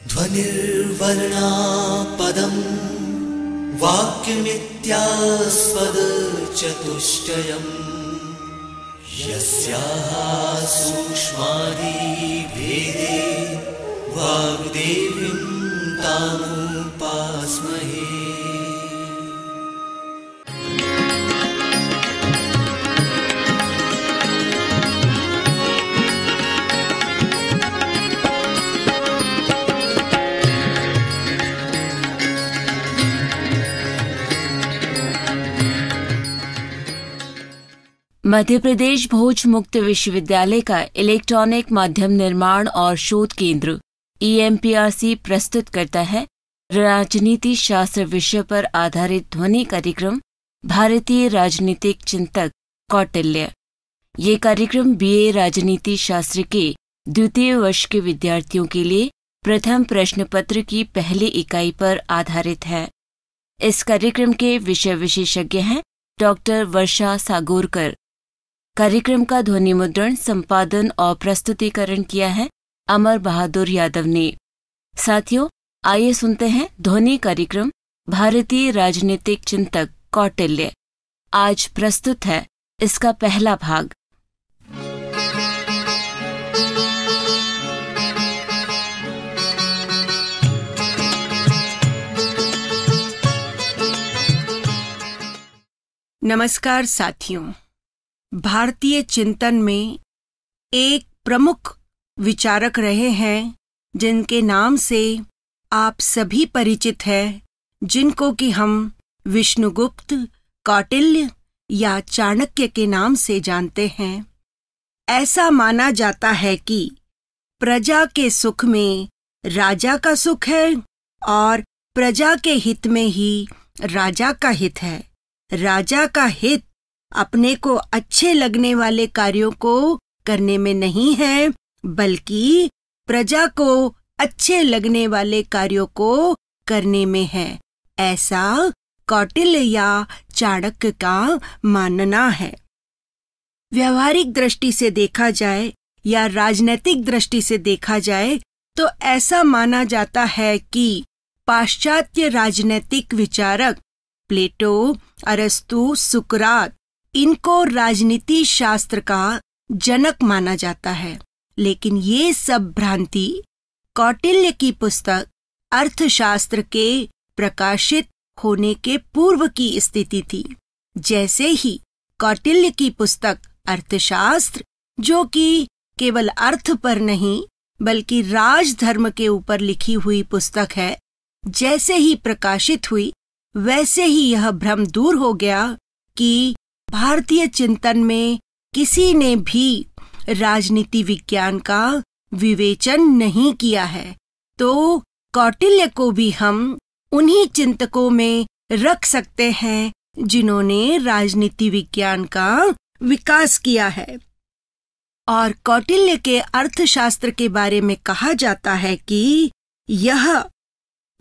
ध्वनिर्वर्णापदं वाक्यमित्यास्पदचतुष्टयम् यस्याः सूक्ष्मादिभेदे वाग्देवीं तामुपास्महे। मध्य प्रदेश भोज मुक्त विश्वविद्यालय का इलेक्ट्रॉनिक माध्यम निर्माण और शोध केंद्र EMPRC प्रस्तुत करता है राजनीति शास्त्र विषय पर आधारित ध्वनि कार्यक्रम भारतीय राजनीतिक चिंतक कौटिल्य। ये कार्यक्रम BA राजनीति शास्त्र के द्वितीय वर्ष के विद्यार्थियों के लिए प्रथम प्रश्न पत्र की पहली इकाई पर आधारित है। इस कार्यक्रम के विषय विशेषज्ञ हैं डॉक्टर वर्षा सागोरकर। कार्यक्रम का ध्वनि मुद्रण, संपादन और प्रस्तुतिकरण किया है अमर बहादुर यादव ने। साथियों, आइए सुनते हैं ध्वनि कार्यक्रम भारतीय राजनीतिक चिंतक कौटिल्य। आज प्रस्तुत है इसका पहला भाग। नमस्कार साथियों, भारतीय चिंतन में एक प्रमुख विचारक रहे हैं जिनके नाम से आप सभी परिचित हैं, जिनको कि हम विष्णुगुप्त, कौटिल्य या चाणक्य के नाम से जानते हैं। ऐसा माना जाता है कि प्रजा के सुख में राजा का सुख है और प्रजा के हित में ही राजा का हित है। राजा का हित अपने को अच्छे लगने वाले कार्यों को करने में नहीं है, बल्कि प्रजा को अच्छे लगने वाले कार्यों को करने में है। ऐसा कौटिल्य या चाणक्य का मानना है। व्यवहारिक दृष्टि से देखा जाए या राजनैतिक दृष्टि से देखा जाए तो ऐसा माना जाता है कि पाश्चात्य राजनैतिक विचारक प्लेटो, अरस्तु, सुकरात, इनको राजनीति शास्त्र का जनक माना जाता है। लेकिन ये सब भ्रांति कौटिल्य की पुस्तक अर्थशास्त्र के प्रकाशित होने के पूर्व की स्थिति थी। जैसे ही कौटिल्य की पुस्तक अर्थशास्त्र, जो कि केवल अर्थ पर नहीं बल्कि राजधर्म के ऊपर लिखी हुई पुस्तक है, जैसे ही प्रकाशित हुई, वैसे ही यह भ्रम दूर हो गया कि भारतीय चिंतन में किसी ने भी राजनीति विज्ञान का विवेचन नहीं किया है। तो कौटिल्य को भी हम उन्हीं चिंतकों में रख सकते हैं जिन्होंने राजनीति विज्ञान का विकास किया है। और कौटिल्य के अर्थशास्त्र के बारे में कहा जाता है कि यह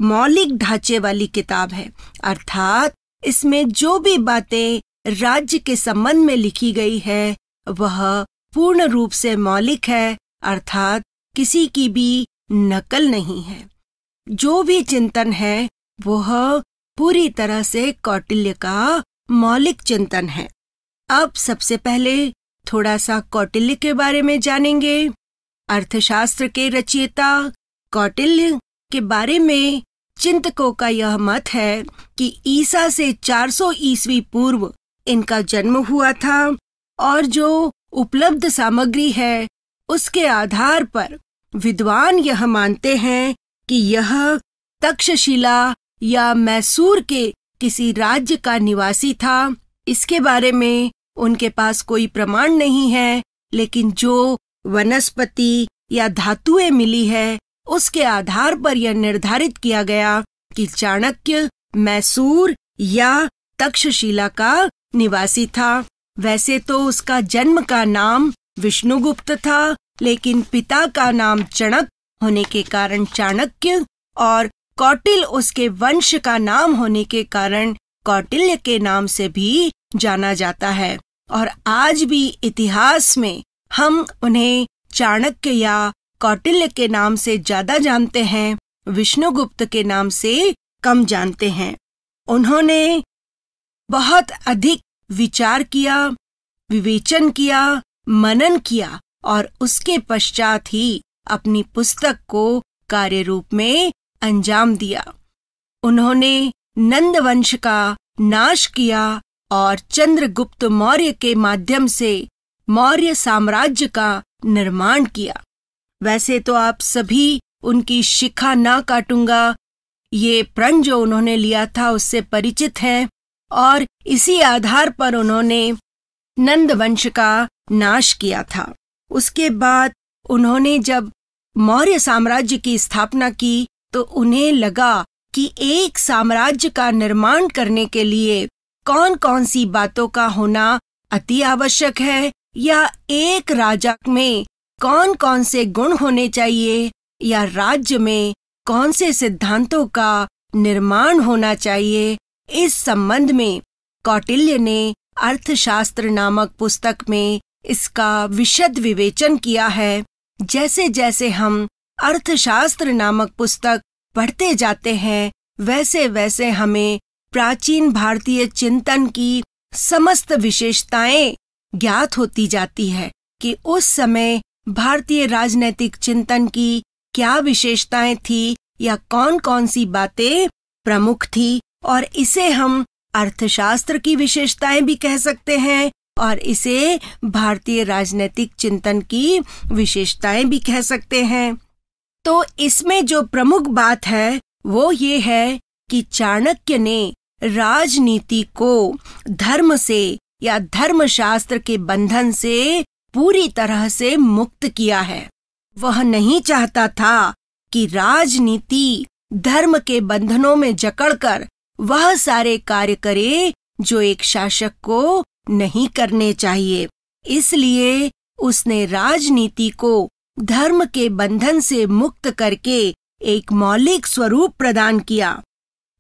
मौलिक ढांचे वाली किताब है, अर्थात इसमें जो भी बातें राज्य के संबंध में लिखी गई है वह पूर्ण रूप से मौलिक है, अर्थात किसी की भी नकल नहीं है। जो भी चिंतन है वह पूरी तरह से कौटिल्य का मौलिक चिंतन है। अब सबसे पहले थोड़ा सा कौटिल्य के बारे में जानेंगे। अर्थशास्त्र के रचयिता कौटिल्य के बारे में चिंतकों का यह मत है कि ईसा से 400 ईस्वी पूर्व इनका जन्म हुआ था और जो उपलब्ध सामग्री है उसके आधार पर विद्वान यह मानते हैं कि यह तक्षशिला या मैसूर के किसी राज्य का निवासी था। इसके बारे में उनके पास कोई प्रमाण नहीं है, लेकिन जो वनस्पति या धातुएं मिली है उसके आधार पर यह निर्धारित किया गया कि चाणक्य मैसूर या तक्षशिला का निवासी था। वैसे तो उसका जन्म का नाम विष्णुगुप्त था, लेकिन पिता का नाम चणक होने के कारण चाणक्य और कौटिल्य उसके वंश का नाम होने के कारण कौटिल्य के नाम से भी जाना जाता है। और आज भी इतिहास में हम उन्हें चाणक्य या कौटिल्य के नाम से ज्यादा जानते हैं। विष्णुगुप्त के नाम से कम जानते हैं। उन्होंने बहुत अधिक विचार किया, विवेचन किया, मनन किया और उसके पश्चात ही अपनी पुस्तक को कार्य रूप में अंजाम दिया। उन्होंने नंद वंश का नाश किया और चंद्रगुप्त मौर्य के माध्यम से मौर्य साम्राज्य का निर्माण किया। वैसे तो आप सभी उनकी शिखा ना काटूंगा, ये प्रण जो उन्होंने लिया था उससे परिचित हैं और इसी आधार पर उन्होंने नंद वंश का नाश किया था। उसके बाद उन्होंने जब मौर्य साम्राज्य की स्थापना की तो उन्हें लगा कि एक साम्राज्य का निर्माण करने के लिए कौन कौन सी बातों का होना अति आवश्यक है, या एक राजा में कौन कौन से गुण होने चाहिए, या राज्य में कौन से सिद्धांतों का निर्माण होना चाहिए। इस संबंध में कौटिल्य ने अर्थशास्त्र नामक पुस्तक में इसका विशद विवेचन किया है। जैसे जैसे हम अर्थशास्त्र नामक पुस्तक पढ़ते जाते हैं वैसे वैसे हमें प्राचीन भारतीय चिंतन की समस्त विशेषताएं ज्ञात होती जाती है कि उस समय भारतीय राजनैतिक चिंतन की क्या विशेषताएं थी या कौन कौन सी बातें प्रमुख थी, और इसे हम अर्थशास्त्र की विशेषताएं भी कह सकते हैं और इसे भारतीय राजनैतिक चिंतन की विशेषताएं भी कह सकते हैं। तो इसमें जो प्रमुख बात है वो ये है कि चाणक्य ने राजनीति को धर्म से या धर्मशास्त्र के बंधन से पूरी तरह से मुक्त किया है। वह नहीं चाहता था कि राजनीति धर्म के बंधनों में जकड़कर वह सारे कार्य करे जो एक शासक को नहीं करने चाहिए। इसलिए उसने राजनीति को धर्म के बंधन से मुक्त करके एक मौलिक स्वरूप प्रदान किया,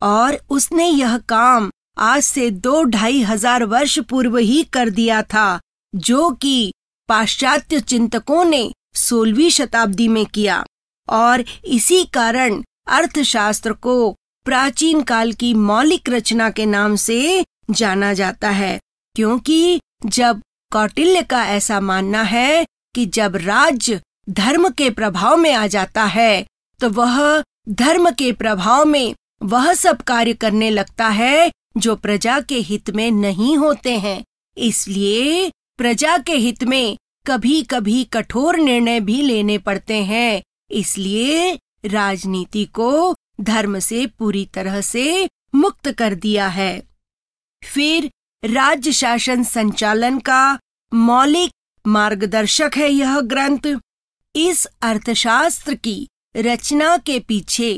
और उसने यह काम आज से 2-2.5 हजार वर्ष पूर्व ही कर दिया था, जो कि पाश्चात्य चिंतकों ने 16वीं शताब्दी में किया। और इसी कारण अर्थशास्त्र को प्राचीन काल की मौलिक रचना के नाम से जाना जाता है, क्योंकि जब कौटिल्य का ऐसा मानना है कि जब राज्य धर्म के प्रभाव में आ जाता है तो वह धर्म के प्रभाव में वह सब कार्य करने लगता है जो प्रजा के हित में नहीं होते हैं। इसलिए प्रजा के हित में कभी कभी कठोर निर्णय भी लेने पड़ते हैं। इसलिए राजनीति को धर्म से पूरी तरह से मुक्त कर दिया है। फिर राज्य शासन संचालन का मौलिक मार्गदर्शक है यह ग्रंथ। इस अर्थशास्त्र की रचना के पीछे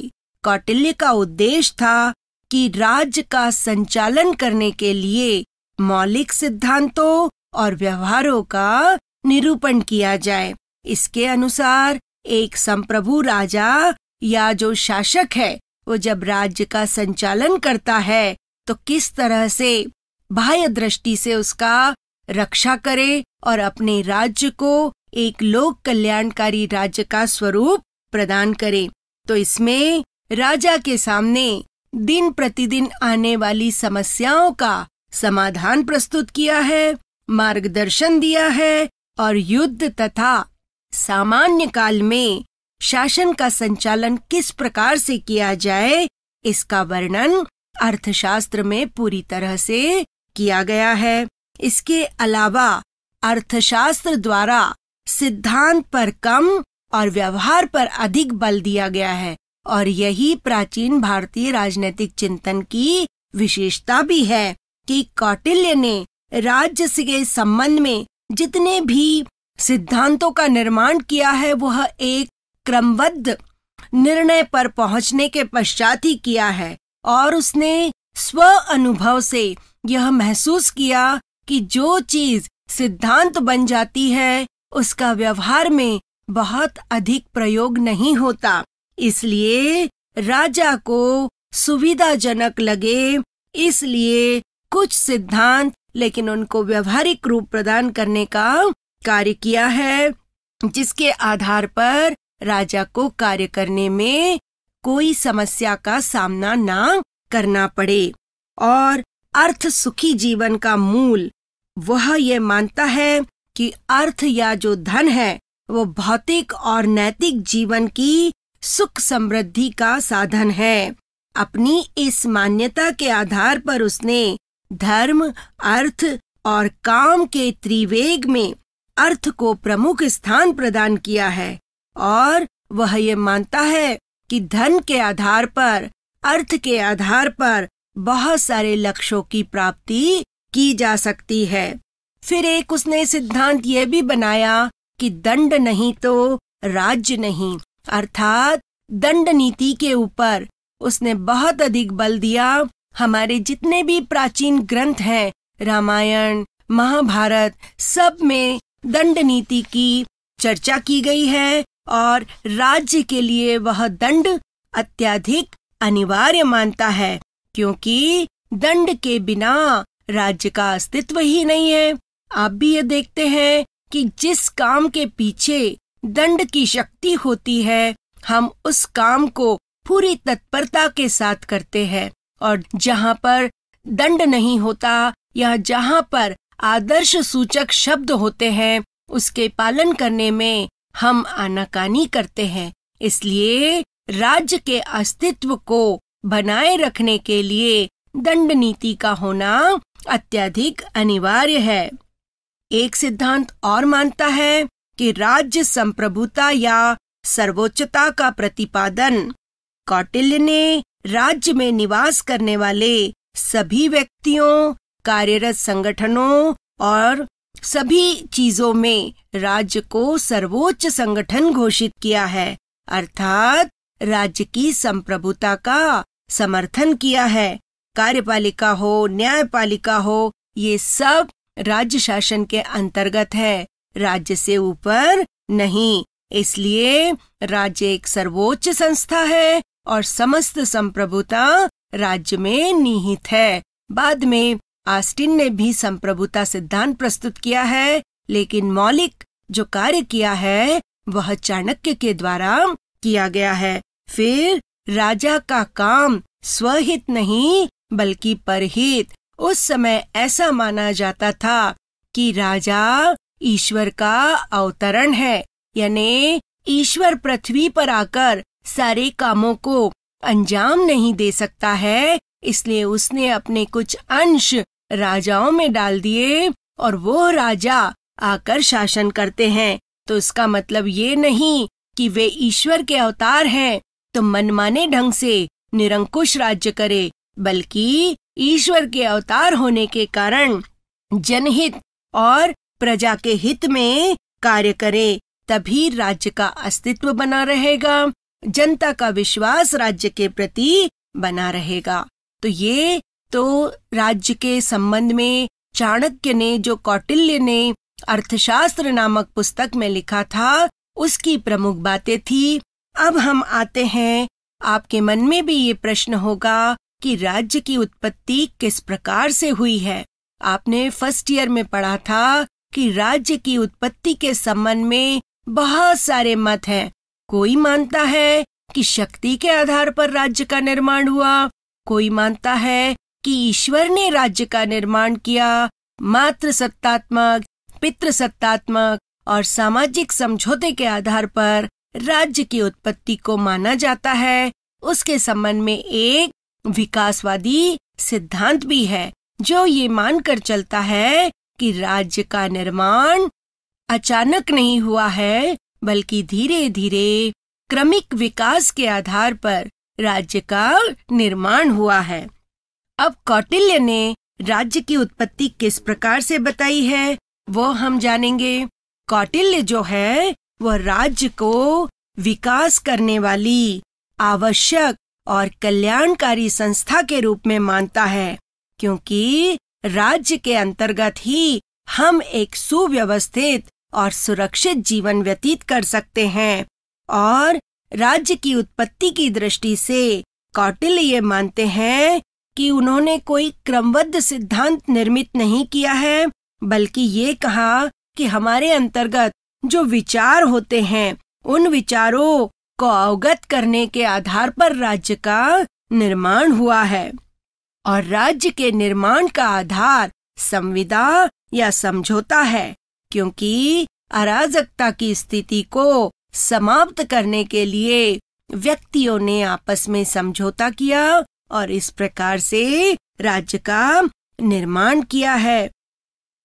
कौटिल्य का उद्देश्य था कि राज्य का संचालन करने के लिए मौलिक सिद्धांतों और व्यवहारों का निरूपण किया जाए। इसके अनुसार एक संप्रभु राजा या जो शासक है वो जब राज्य का संचालन करता है तो किस तरह से बाह्य दृष्टि से उसका रक्षा करे और अपने राज्य को एक लोक कल्याणकारी राज्य का स्वरूप प्रदान करे। तो इसमें राजा के सामने दिन प्रतिदिन आने वाली समस्याओं का समाधान प्रस्तुत किया है, मार्गदर्शन दिया है और युद्ध तथा सामान्य काल में शासन का संचालन किस प्रकार से किया जाए इसका वर्णन अर्थशास्त्र में पूरी तरह से किया गया है। इसके अलावा अर्थशास्त्र द्वारा सिद्धांत पर कम और व्यवहार पर अधिक बल दिया गया है, और यही प्राचीन भारतीय राजनीतिक चिंतन की विशेषता भी है कि कौटिल्य ने राज्य के संबंध में जितने भी सिद्धांतों का निर्माण किया है वह एक क्रमबद्ध निर्णय पर पहुंचने के पश्चात ही किया है, और उसने स्व अनुभव से यह महसूस किया कि जो चीज सिद्धांत बन जाती है उसका व्यवहार में बहुत अधिक प्रयोग नहीं होता। इसलिए राजा को सुविधाजनक लगे, इसलिए कुछ सिद्धांत लेकिन उनको व्यवहारिक रूप प्रदान करने का कार्य किया है, जिसके आधार पर राजा को कार्य करने में कोई समस्या का सामना ना करना पड़े। और अर्थ सुखी जीवन का मूल वह ये मानता है कि अर्थ या जो धन है वो भौतिक और नैतिक जीवन की सुख समृद्धि का साधन है। अपनी इस मान्यता के आधार पर उसने धर्म, अर्थ और काम के त्रिवेग में अर्थ को प्रमुख स्थान प्रदान किया है। और वह ये मानता है कि धन के आधार पर, अर्थ के आधार पर बहुत सारे लक्ष्यों की प्राप्ति की जा सकती है। फिर एक उसने सिद्धांत ये भी बनाया कि दंड नहीं तो राज्य नहीं, अर्थात दंड नीति के ऊपर उसने बहुत अधिक बल दिया। हमारे जितने भी प्राचीन ग्रंथ हैं, रामायण, महाभारत, सब में दंड नीति की चर्चा की गई है और राज्य के लिए वह दंड अत्यधिक अनिवार्य मानता है, क्योंकि दंड के बिना राज्य का अस्तित्व ही नहीं है। आप भी ये देखते हैं कि जिस काम के पीछे दंड की शक्ति होती है, हम उस काम को पूरी तत्परता के साथ करते हैं, और जहाँ पर दंड नहीं होता या जहाँ पर आदर्श सूचक शब्द होते हैं, उसके पालन करने में हम आनाकानी करते हैं। इसलिए राज्य के अस्तित्व को बनाए रखने के लिए दंड नीति का होना अत्यधिक अनिवार्य है। एक सिद्धांत और मानता है कि राज्य संप्रभुता या सर्वोच्चता का प्रतिपादन कौटिल्य ने राज्य में निवास करने वाले सभी व्यक्तियों, कार्यरत संगठनों और सभी चीजों में राज्य को सर्वोच्च संगठन घोषित किया है, अर्थात राज्य की संप्रभुता का समर्थन किया है। कार्यपालिका हो, न्यायपालिका हो, ये सब राज्य शासन के अंतर्गत है, राज्य से ऊपर नहीं। इसलिए राज्य एक सर्वोच्च संस्था है और समस्त संप्रभुता राज्य में निहित है। बाद में ऑस्टिन ने भी संप्रभुता सिद्धांत प्रस्तुत किया है, लेकिन मौलिक जो कार्य किया है वह चाणक्य के द्वारा किया गया है। फिर राजा का काम स्वहित नहीं बल्कि परहित। उस समय ऐसा माना जाता था कि राजा ईश्वर का अवतरण है, यानी ईश्वर पृथ्वी पर आकर सारे कामों को अंजाम नहीं दे सकता है, इसलिए उसने अपने कुछ अंश राजाओं में डाल दिए और वो राजा आकर शासन करते हैं। तो इसका मतलब ये नहीं कि वे ईश्वर के अवतार हैं तो मनमाने ढंग से निरंकुश राज्य करे, बल्कि ईश्वर के अवतार होने के कारण जनहित और प्रजा के हित में कार्य करे, तभी राज्य का अस्तित्व बना रहेगा, जनता का विश्वास राज्य के प्रति बना रहेगा। तो ये तो राज्य के संबंध में चाणक्य ने, जो कौटिल्य ने अर्थशास्त्र नामक पुस्तक में लिखा था, उसकी प्रमुख बातें थी। अब हम आते हैं, आपके मन में भी ये प्रश्न होगा कि राज्य की उत्पत्ति किस प्रकार से हुई है। आपने फर्स्ट ईयर में पढ़ा था कि राज्य की उत्पत्ति के संबंध में बहुत सारे मत हैं। कोई मानता है कि शक्ति के आधार पर राज्य का निर्माण हुआ, कोई मानता है कि ईश्वर ने राज्य का निर्माण किया, मातृ सत्तात्मक, पितृ सत्तात्मक और सामाजिक समझौते के आधार पर राज्य की उत्पत्ति को माना जाता है। उसके संबंध में एक विकासवादी सिद्धांत भी है, जो ये मानकर चलता है कि राज्य का निर्माण अचानक नहीं हुआ है, बल्कि धीरे धीरे क्रमिक विकास के आधार पर राज्य का निर्माण हुआ है। अब कौटिल्य ने राज्य की उत्पत्ति किस प्रकार से बताई है वो हम जानेंगे। कौटिल्य जो है वह राज्य को विकास करने वाली आवश्यक और कल्याणकारी संस्था के रूप में मानता है, क्योंकि राज्य के अंतर्गत ही हम एक सुव्यवस्थित और सुरक्षित जीवन व्यतीत कर सकते हैं। और राज्य की उत्पत्ति की दृष्टि से कौटिल्य ये मानते हैं कि उन्होंने कोई क्रमबद्ध सिद्धांत निर्मित नहीं किया है, बल्कि ये कहा कि हमारे अंतर्गत जो विचार होते हैं, उन विचारों को अवगत करने के आधार पर राज्य का निर्माण हुआ है। और राज्य के निर्माण का आधार संविदा या समझौता है, क्योंकि अराजकता की स्थिति को समाप्त करने के लिए व्यक्तियों ने आपस में समझौता किया और इस प्रकार से राज्य का निर्माण किया है।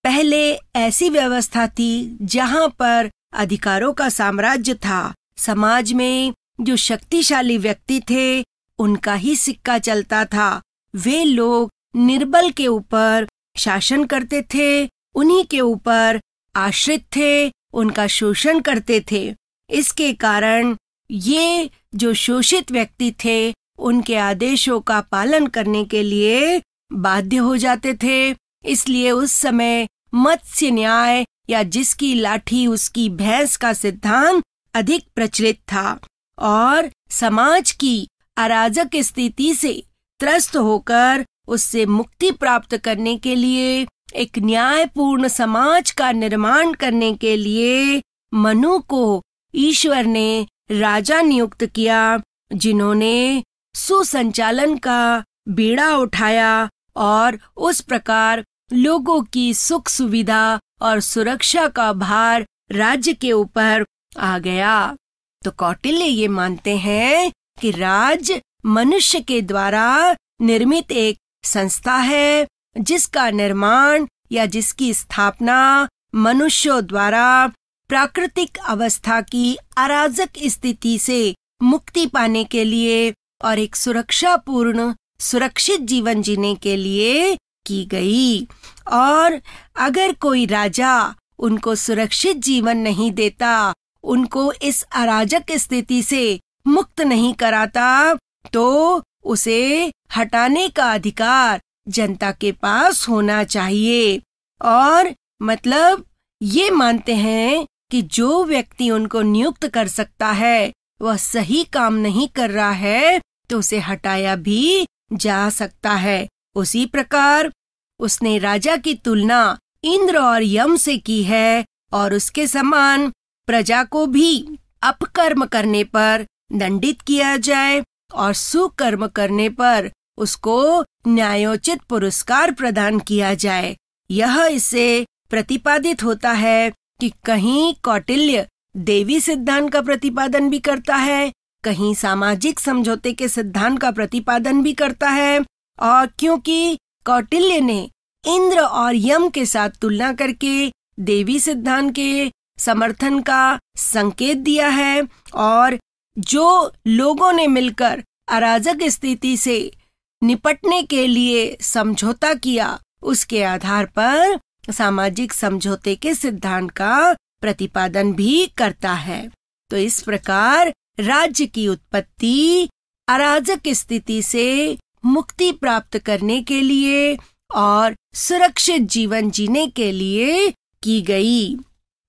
पहले ऐसी व्यवस्था थी जहां पर अधिकारों का साम्राज्य था। समाज में जो शक्तिशाली व्यक्ति थे उनका ही सिक्का चलता था। वे लोग निर्बल के ऊपर शासन करते थे, उन्हीं के ऊपर आश्रित थे, उनका शोषण करते थे। इसके कारण ये जो शोषित व्यक्ति थे उनके आदेशों का पालन करने के लिए बाध्य हो जाते थे। इसलिए उस समय मत्स्य न्याय या जिसकी लाठी उसकी भैंस का सिद्धांत अधिक प्रचलित था और समाज की अराजक स्थिति से त्रस्त होकर उससे मुक्ति प्राप्त करने के लिए, एक न्यायपूर्ण समाज का निर्माण करने के लिए मनु को ईश्वर ने राजा नियुक्त किया, जिन्होंने सुसंचालन का बीड़ा उठाया और उस प्रकार लोगों की सुख सुविधा और सुरक्षा का भार राज्य के ऊपर आ गया। तो कौटिल्य ये मानते हैं कि राज्य मनुष्य के द्वारा निर्मित एक संस्था है, जिसका निर्माण या जिसकी स्थापना मनुष्यों द्वारा प्राकृतिक अवस्था की अराजक स्थिति से मुक्ति पाने के लिए और एक सुरक्षापूर्ण सुरक्षित जीवन जीने के लिए की गई। और अगर कोई राजा उनको सुरक्षित जीवन नहीं देता, उनको इस अराजक स्थिति से मुक्त नहीं कराता, तो उसे हटाने का अधिकार जनता के पास होना चाहिए। और मतलब ये मानते हैं कि जो व्यक्ति उनको नियुक्त कर सकता है वह सही काम नहीं कर रहा है तो उसे हटाया भी जा सकता है। उसी प्रकार उसने राजा की तुलना इंद्र और यम से की है और उसके समान प्रजा को भी अपकर्म करने पर दंडित किया जाए और सुकर्म करने पर उसको न्यायोचित पुरस्कार प्रदान किया जाए। यह इससे प्रतिपादित होता है कि कहीं कौटिल्य देवी सिद्धांत का प्रतिपादन भी करता है, कहीं सामाजिक समझौते के सिद्धांत का प्रतिपादन भी करता है। और क्योंकि कौटिल्य ने इंद्र और यम के साथ तुलना करके देवी सिद्धांत के समर्थन का संकेत दिया है और जो लोगों ने मिलकर अराजक स्थिति से निपटने के लिए समझौता किया, उसके आधार पर सामाजिक समझौते के सिद्धांत का प्रतिपादन भी करता है। तो इस प्रकार राज्य की उत्पत्ति अराजक स्थिति से मुक्ति प्राप्त करने के लिए और सुरक्षित जीवन जीने के लिए की गई।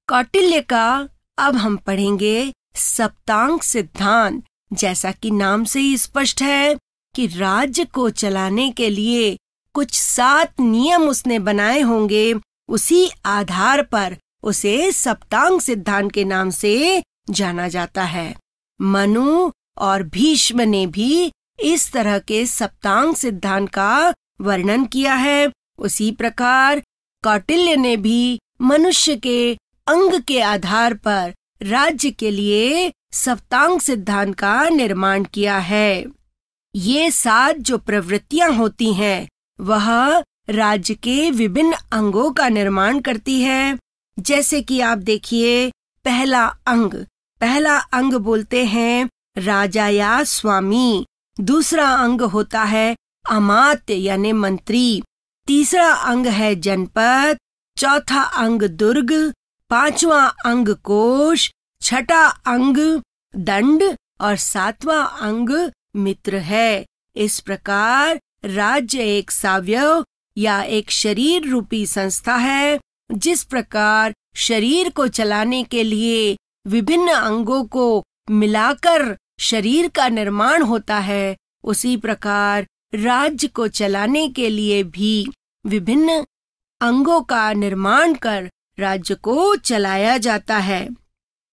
कौटिल्य का अब हम पढ़ेंगे सप्तांग सिद्धांत। जैसा कि नाम से ही स्पष्ट है कि राज्य को चलाने के लिए कुछ 7 नियम उसने बनाए होंगे, उसी आधार पर उसे सप्तांग सिद्धांत के नाम से जाना जाता है। मनु और भीष्म ने भी इस तरह के सप्तांग सिद्धांत का वर्णन किया है। उसी प्रकार कौटिल्य ने भी मनुष्य के अंग के आधार पर राज्य के लिए सप्तांग सिद्धांत का निर्माण किया है। ये 7 जो प्रवृत्तियां होती हैं वह राज्य के विभिन्न अंगों का निर्माण करती है। जैसे कि आप देखिए, पहला अंग बोलते हैं राजा या स्वामी, दूसरा अंग होता है अमात्य यानी मंत्री, तीसरा अंग है जनपद, चौथा अंग दुर्ग, पांचवा अंग कोष, छठा अंग दंड और 7वां अंग मित्र है। इस प्रकार राज्य एक सावयव या एक शरीर रूपी संस्था है। जिस प्रकार शरीर को चलाने के लिए विभिन्न अंगों को मिलाकर शरीर का निर्माण होता है, उसी प्रकार राज्य को चलाने के लिए भी विभिन्न अंगों का निर्माण कर राज्य को चलाया जाता है।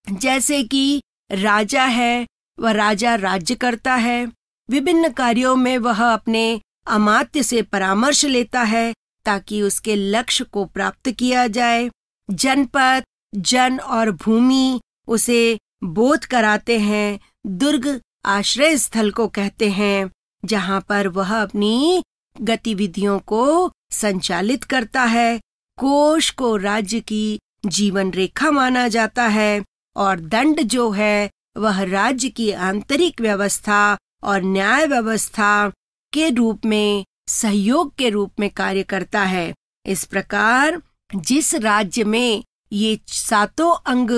जैसे कि राजा है वह राजा राज्य करता है। विभिन्न कार्यों में वह अपने अमात्य से परामर्श लेता है ताकि उसके लक्ष्य को प्राप्त किया जाए। जनपद, जन और भूमि उसे बोध कराते हैं। दुर्ग आश्रय स्थल को कहते हैं, जहाँ पर वह अपनी गतिविधियों को संचालित करता है। कोष को राज्य की जीवन रेखा माना जाता है और दंड जो है वह राज्य की आंतरिक व्यवस्था और न्याय व्यवस्था के रूप में सहयोग के रूप में कार्य करता है। इस प्रकार जिस राज्य में ये सातों अंग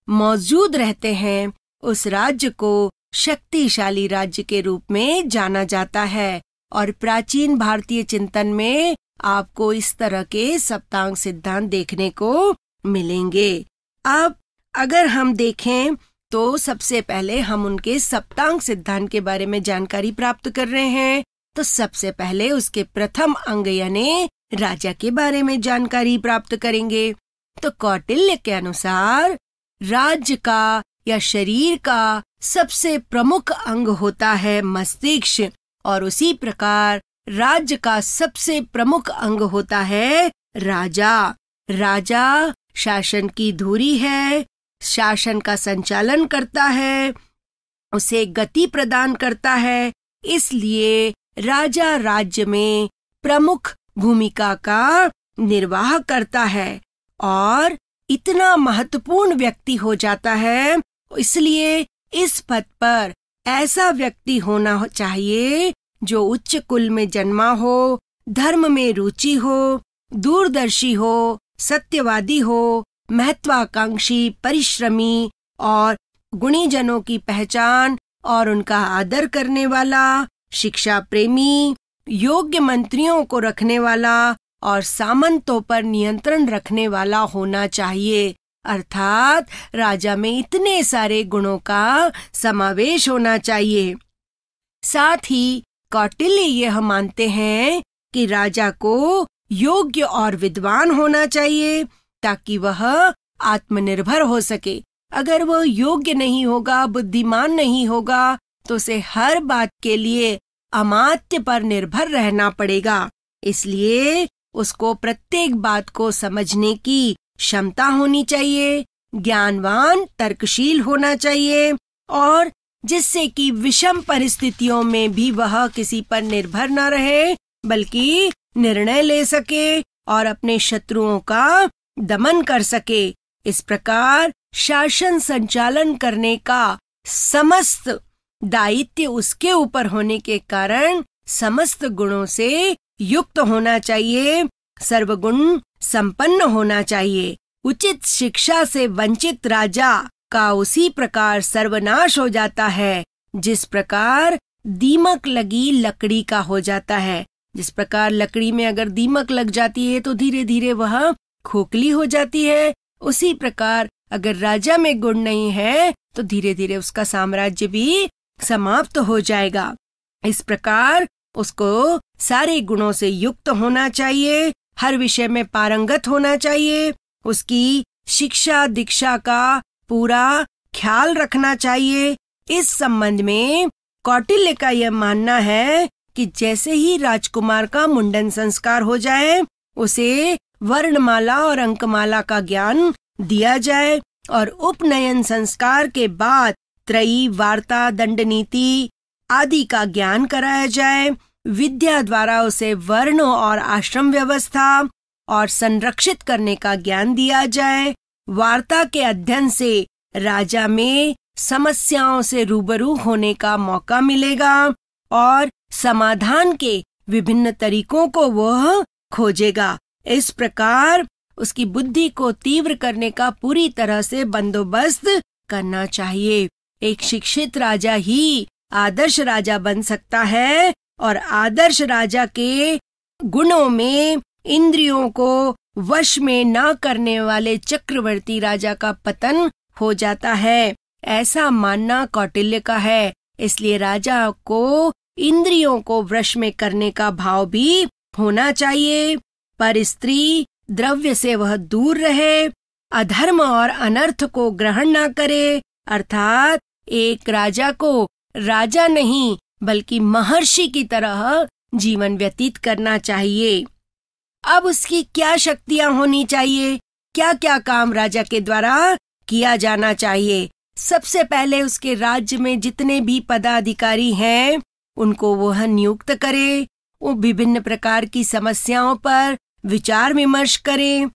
मौजूद रहते हैं उस राज्य को शक्तिशाली राज्य के रूप में जाना जाता है। और प्राचीन भारतीय चिंतन में आपको इस तरह के सप्तांग सिद्धांत देखने को मिलेंगे। अब अगर हम देखें तो सबसे पहले हम उनके सप्तांग सिद्धांत के बारे में जानकारी प्राप्त कर रहे हैं। तो सबसे पहले उसके प्रथम अंग यानी राजा के बारे में जानकारी प्राप्त करेंगे। तो कौटिल्य के अनुसार राज्य का या शरीर का सबसे प्रमुख अंग होता है मस्तिष्क, और उसी प्रकार राज्य का सबसे प्रमुख अंग होता है राजा। राजा शासन की धुरी है, शासन का संचालन करता है, उसे गति प्रदान करता है। इसलिए राजा राज्य में प्रमुख भूमिका का निर्वाह करता है और इतना महत्वपूर्ण व्यक्ति हो जाता है। इसलिए इस पद पर ऐसा व्यक्ति होना चाहिए जो उच्च कुल में जन्मा हो, धर्म में रुचि हो, दूरदर्शी हो, सत्यवादी हो, महत्वाकांक्षी, परिश्रमी और गुणीजनों की पहचान और उनका आदर करने वाला, शिक्षा प्रेमी, योग्य मंत्रियों को रखने वाला और सामंतों पर नियंत्रण रखने वाला होना चाहिए। अर्थात राजा में इतने सारे गुणों का समावेश होना चाहिए। साथ ही कौटिल्य यह मानते हैं कि राजा को योग्य और विद्वान होना चाहिए ताकि वह आत्मनिर्भर हो सके। अगर वह योग्य नहीं होगा, बुद्धिमान नहीं होगा, तो उसे हर बात के लिए अमात्य पर निर्भर रहना पड़ेगा। इसलिए उसको प्रत्येक बात को समझने की क्षमता होनी चाहिए, ज्ञानवान, तर्कशील होना चाहिए, और जिससे कि विषम परिस्थितियों में भी वह किसी पर निर्भर न रहे बल्कि निर्णय ले सके और अपने शत्रुओं का दमन कर सके। इस प्रकार शासन संचालन करने का समस्त दायित्व उसके ऊपर होने के कारण समस्त गुणों से युक्त होना चाहिए, सर्वगुण संपन्न होना चाहिए। उचित शिक्षा से वंचित राजा का उसी प्रकार सर्वनाश हो जाता है जिस प्रकार दीमक लगी लकड़ी का हो जाता है। जिस प्रकार लकड़ी में अगर दीमक लग जाती है तो धीरे धीरे वह खोखली हो जाती है, उसी प्रकार अगर राजा में गुण नहीं है तो धीरे धीरे उसका साम्राज्य भी समाप्त हो जाएगा। इस प्रकार उसको सारे गुणों से युक्त होना चाहिए, हर विषय में पारंगत होना चाहिए, उसकी शिक्षा दीक्षा का पूरा ख्याल रखना चाहिए। इस संबंध में कौटिल्य का यह मानना है कि जैसे ही राजकुमार का मुंडन संस्कार हो जाए उसे वर्णमाला और अंकमाला का ज्ञान दिया जाए और उपनयन संस्कार के बाद त्रयी, वार्ता, दंड नीति आदि का ज्ञान कराया जाए। विद्या द्वारा उसे वर्ण और आश्रम व्यवस्था और संरक्षित करने का ज्ञान दिया जाए। वार्ता के अध्ययन से राजा में समस्याओं से रूबरू होने का मौका मिलेगा और समाधान के विभिन्न तरीकों को वह खोजेगा। इस प्रकार उसकी बुद्धि को तीव्र करने का पूरी तरह से बंदोबस्त करना चाहिए। एक शिक्षित राजा ही आदर्श राजा बन सकता है और आदर्श राजा के गुणों में इंद्रियों को वश में न करने वाले चक्रवर्ती राजा का पतन हो जाता है, ऐसा मानना कौटिल्य का है। इसलिए राजा को इंद्रियों को वश में करने का भाव भी होना चाहिए। पर स्त्री द्रव्य से वह दूर रहे, अधर्म और अनर्थ को ग्रहण न करे, अर्थात एक राजा को राजा नहीं बल्कि महर्षि की तरह जीवन व्यतीत करना चाहिए। अब उसकी क्या शक्तियां होनी चाहिए, क्या क्या काम राजा के द्वारा किया जाना चाहिए। सबसे पहले उसके राज्य में जितने भी पदाधिकारी हैं उनको वह नियुक्त करे, वो विभिन्न प्रकार की समस्याओं पर विचार विमर्श करे,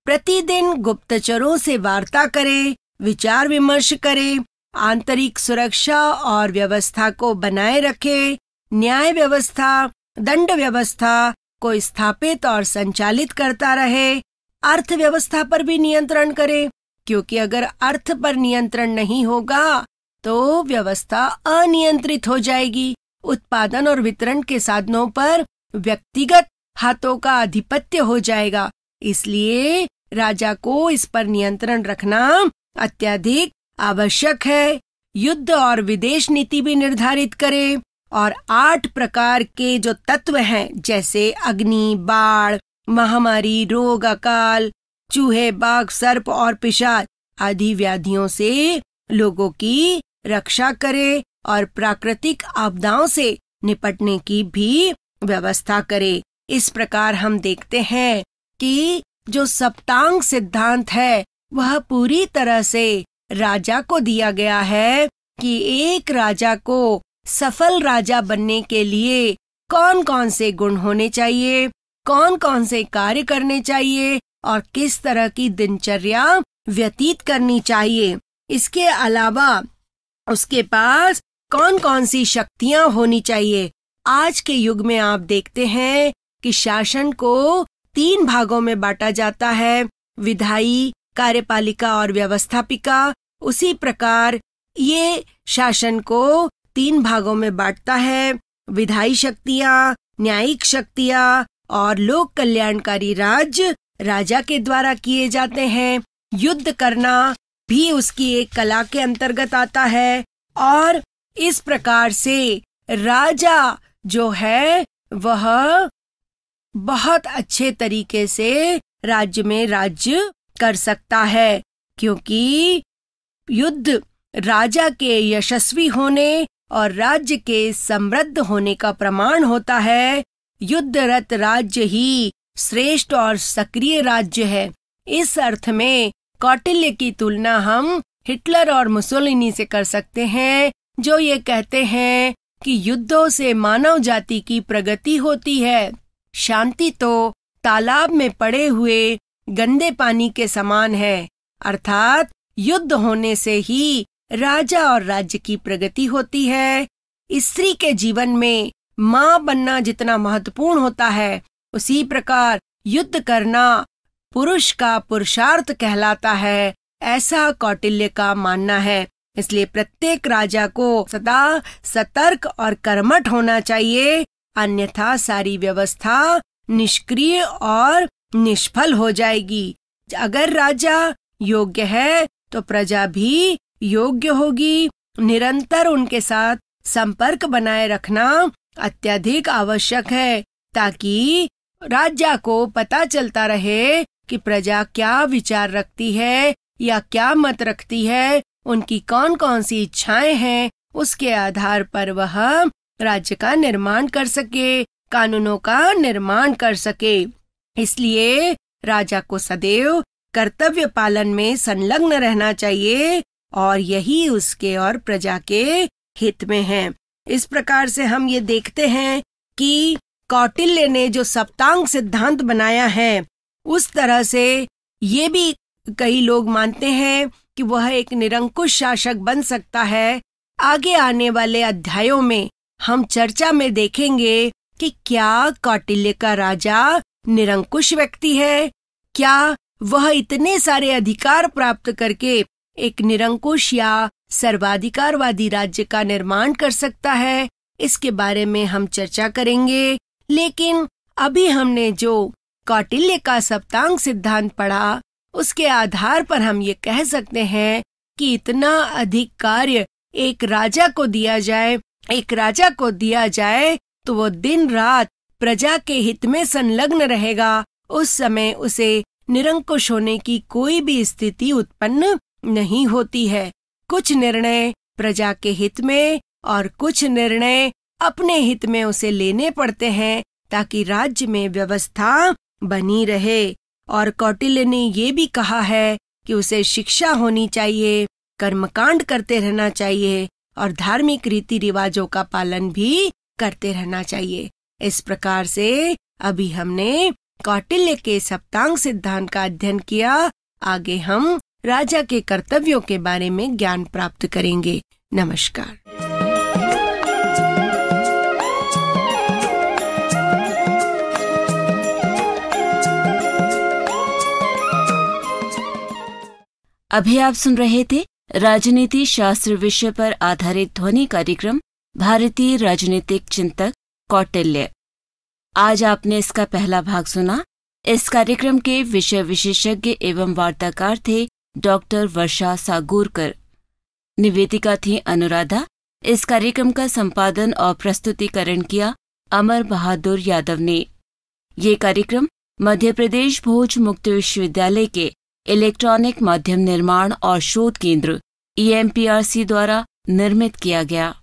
प्रतिदिन गुप्तचरों से वार्ता करे, विचार विमर्श करे, आंतरिक सुरक्षा और व्यवस्था को बनाए रखे, न्याय व्यवस्था, दंड व्यवस्था को स्थापित और संचालित करता रहे, अर्थव्यवस्था पर भी नियंत्रण करे, क्योंकि अगर अर्थ पर नियंत्रण नहीं होगा तो व्यवस्था अनियंत्रित हो जाएगी। उत्पादन और वितरण के साधनों पर व्यक्तिगत हाथों का आधिपत्य हो जाएगा। इसलिए राजा को इस पर नियंत्रण रखना अत्यधिक आवश्यक है। युद्ध और विदेश नीति भी निर्धारित करे और 8 प्रकार के जो तत्व हैं जैसे अग्नि, बाढ़, महामारी, रोग, अकाल, चूहे, बाघ, सर्प और पिशाच आदि व्याधियों से लोगों की रक्षा करे और प्राकृतिक आपदाओं से निपटने की भी व्यवस्था करे। इस प्रकार हम देखते हैं कि जो सप्तांग सिद्धांत है वह पूरी तरह से राजा को दिया गया है कि एक राजा को सफल राजा बनने के लिए कौन कौन से गुण होने चाहिए, कौन कौन से कार्य करने चाहिए और किस तरह की दिनचर्या व्यतीत करनी चाहिए। इसके अलावा उसके पास कौन कौन सी शक्तियां होनी चाहिए। आज के युग में आप देखते हैं कि शासन को 3 भागों में बांटा जाता है, विधायी, कार्यपालिका और व्यवस्थापिका। उसी प्रकार ये शासन को 3 भागों में बांटता है, विधायी शक्तियां, न्यायिक शक्तियां और लोक कल्याणकारी राज्य राजा के द्वारा किए जाते हैं। युद्ध करना भी उसकी एक कला के अंतर्गत आता है और इस प्रकार से राजा जो है वह बहुत अच्छे तरीके से राज्य में राज्य कर सकता है, क्योंकि युद्ध राजा के यशस्वी होने और राज्य के समृद्ध होने का प्रमाण होता है। युद्धरत राज्य ही श्रेष्ठ और सक्रिय राज्य है। इस अर्थ में कौटिल्य की तुलना हम हिटलर और मुसोलिनी से कर सकते हैं, जो ये कहते हैं कि युद्धों से मानव जाति की प्रगति होती है। शांति तो तालाब में पड़े हुए गंदे पानी के समान है, अर्थात युद्ध होने से ही राजा और राज्य की प्रगति होती है। स्त्री के जीवन में माँ बनना जितना महत्वपूर्ण होता है, उसी प्रकार युद्ध करना पुरुष का पुरुषार्थ कहलाता है, ऐसा कौटिल्य का मानना है। इसलिए प्रत्येक राजा को सदा सतर्क और कर्मठ होना चाहिए, अन्यथा सारी व्यवस्था निष्क्रिय और निष्फल हो जाएगी। अगर राजा योग्य है तो प्रजा भी योग्य होगी। निरंतर उनके साथ संपर्क बनाए रखना अत्यधिक आवश्यक है, ताकि राजा को पता चलता रहे कि प्रजा क्या विचार रखती है या क्या मत रखती है, उनकी कौन कौन सी इच्छाएं हैं। उसके आधार पर वह राज्य का निर्माण कर सके, कानूनों का निर्माण कर सके। इसलिए राजा को सदैव कर्तव्य पालन में संलग्न रहना चाहिए और यही उसके और प्रजा के हित में है। इस प्रकार से हम ये देखते हैं कि कौटिल्य ने जो सप्तांग सिद्धांत बनाया है, उस तरह से ये भी कई लोग मानते हैं कि वह एक निरंकुश शासक बन सकता है। आगे आने वाले अध्यायों में हम चर्चा में देखेंगे कि क्या कौटिल्य का राजा निरंकुश व्यक्ति है, क्या वह इतने सारे अधिकार प्राप्त करके एक निरंकुश या सर्वाधिकारवादी राज्य का निर्माण कर सकता है। इसके बारे में हम चर्चा करेंगे। लेकिन अभी हमने जो कौटिल्य का सप्तांग सिद्धांत पढ़ा, उसके आधार पर हम ये कह सकते हैं कि इतना अधिक कार्य एक राजा को दिया जाए तो वो दिन रात प्रजा के हित में संलग्न रहेगा। उस समय उसे निरंकुश होने की कोई भी स्थिति उत्पन्न नहीं होती है। कुछ निर्णय प्रजा के हित में और कुछ निर्णय अपने हित में उसे लेने पड़ते हैं ताकि राज्य में व्यवस्था बनी रहे। और कौटिल्य ने ये भी कहा है कि उसे शिक्षा होनी चाहिए, कर्मकांड करते रहना चाहिए और धार्मिक रीति रिवाजों का पालन भी करते रहना चाहिए। इस प्रकार से अभी हमने कौटिल्य के सप्तांग सिद्धांत का अध्ययन किया। आगे हम राजा के कर्तव्यों के बारे में ज्ञान प्राप्त करेंगे। नमस्कार। अभी आप सुन रहे थे राजनीति शास्त्र विषय पर आधारित ध्वनि कार्यक्रम भारतीय राजनीतिक चिंतक कौटिल्य। आज आपने इसका पहला भाग सुना। इस कार्यक्रम के विषय विशेषज्ञ एवं वार्ताकार थे डॉक्टर वर्षा सागुरकर। निवेदिका थी अनुराधा। इस कार्यक्रम का संपादन और प्रस्तुतिकरण किया अमर बहादुर यादव ने। ये कार्यक्रम मध्य प्रदेश भोज मुक्त विश्वविद्यालय के इलेक्ट्रॉनिक माध्यम निर्माण और शोध केंद्र EMPRC द्वारा निर्मित किया गया।